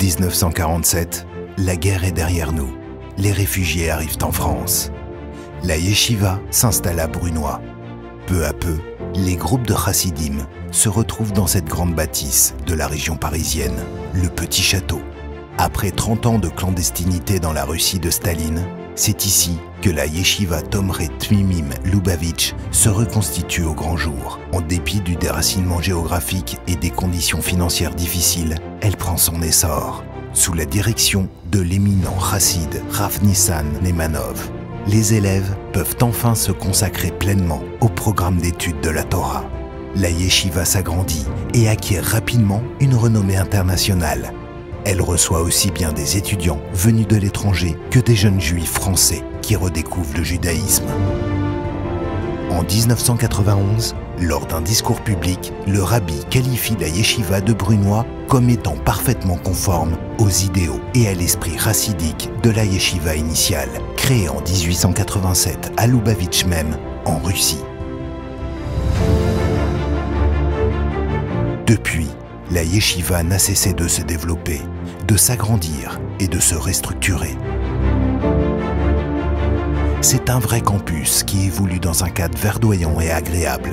1947, la guerre est derrière nous. Les réfugiés arrivent en France. La yeshiva s'installe à Brunoy. Peu à peu, les groupes de chassidim se retrouvent dans cette grande bâtisse de la région parisienne, le Petit Château. Après 30 ans de clandestinité dans la Russie de Staline, c'est ici que la yeshiva Tomré Tmimim Lubavitch se reconstitue au grand jour. En dépit du déracinement géographique et des conditions financières difficiles, elle prend son essor. Sous la direction de l'éminent chassid Rav Nissan Nemanov, les élèves peuvent enfin se consacrer pleinement au programme d'études de la Torah. La yeshiva s'agrandit et acquiert rapidement une renommée internationale. Elle reçoit aussi bien des étudiants venus de l'étranger que des jeunes juifs français qui redécouvrent le judaïsme. En 1991, lors d'un discours public, le rabbi qualifie la yeshiva de Brunoy comme étant parfaitement conforme aux idéaux et à l'esprit chassidique de la yeshiva initiale, créée en 1887 à Lubavitch même, en Russie. Depuis, la yeshiva n'a cessé de se développer, de s'agrandir et de se restructurer. C'est un vrai campus qui évolue dans un cadre verdoyant et agréable.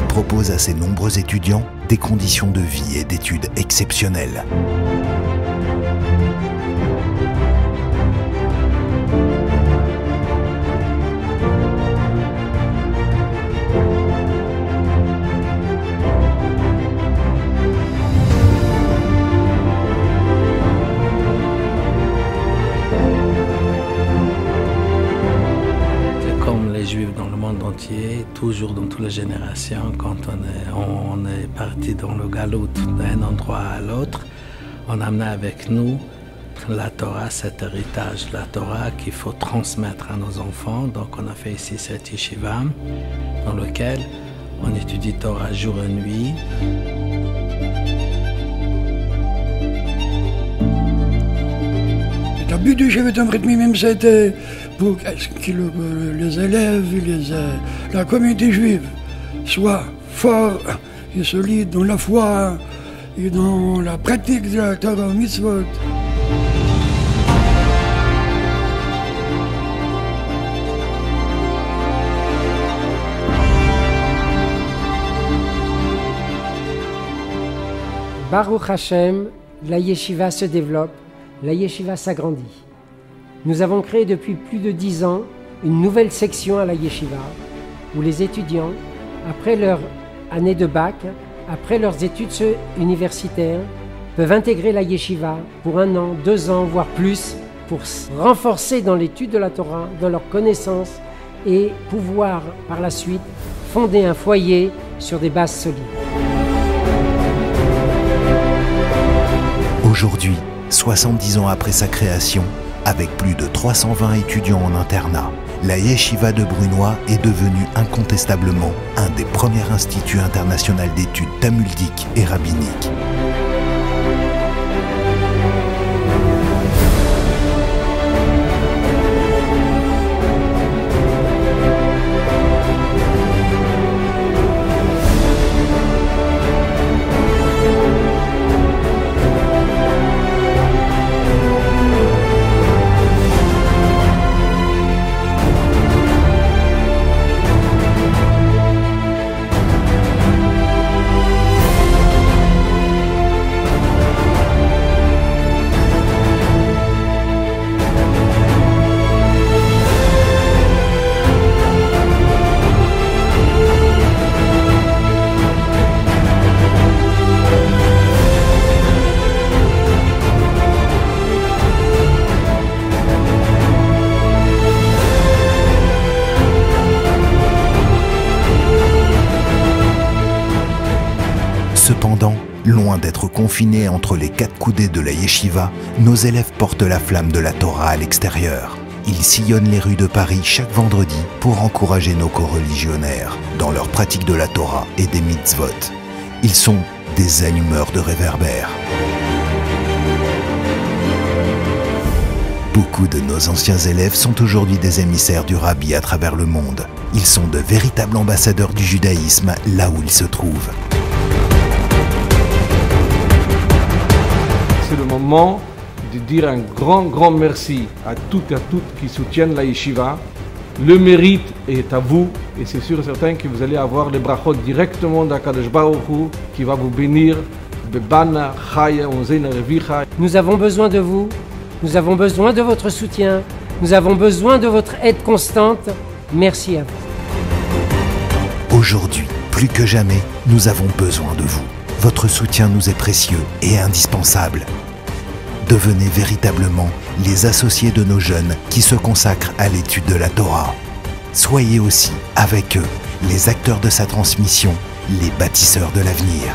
Propose à ses nombreux étudiants des conditions de vie et d'études exceptionnelles. Juifs dans le monde entier, toujours dans toutes les générations, quand on est parti dans le galout d'un endroit à l'autre, on amenait avec nous la Torah, cet héritage, la Torah qu'il faut transmettre à nos enfants. Donc on a fait ici cette yeshiva dans lequel on étudie Torah jour et nuit. Le but du Yeshiva Tomré Tmimim, c'était pour que les élèves, la communauté juive soient forts et solides dans la foi et dans la pratique de la Torah mitzvot. Baruch Hashem, la yeshiva se développe, la yeshiva s'agrandit. Nous avons créé depuis plus de 10 ans une nouvelle section à la yeshiva où les étudiants, après leur année de bac, après leurs études universitaires, peuvent intégrer la yeshiva pour 1 an, 2 ans, voire plus, pour se renforcer dans l'étude de la Torah, dans leurs connaissances et pouvoir par la suite fonder un foyer sur des bases solides. Aujourd'hui, 70 ans après sa création, avec plus de 320 étudiants en internat, la yeshiva de Brunoy est devenue incontestablement un des premiers instituts internationaux d'études talmudiques et rabbiniques. Cependant, loin d'être confinés entre les 4 coudées de la yeshiva, nos élèves portent la flamme de la Torah à l'extérieur. Ils sillonnent les rues de Paris chaque vendredi pour encourager nos coreligionnaires dans leur pratique de la Torah et des mitzvot. Ils sont des allumeurs de réverbères. Beaucoup de nos anciens élèves sont aujourd'hui des émissaires du Rabbi à travers le monde. Ils sont de véritables ambassadeurs du judaïsme là où ils se trouvent. C'est le moment de dire un grand merci à toutes et à toutes qui soutiennent la yeshiva. Le mérite est à vous et c'est sûr et certain que vous allez avoir les brachot directement d'Akadosh Baruch Hu qui va vous bénir. Bebana, Chaya, Onzeina, Revicha. Nous avons besoin de vous, nous avons besoin de votre soutien, nous avons besoin de votre aide constante. Merci à vous. Aujourd'hui, plus que jamais, nous avons besoin de vous. Votre soutien nous est précieux et indispensable. Devenez véritablement les associés de nos jeunes qui se consacrent à l'étude de la Torah. Soyez aussi, avec eux, les acteurs de sa transmission, les bâtisseurs de l'avenir.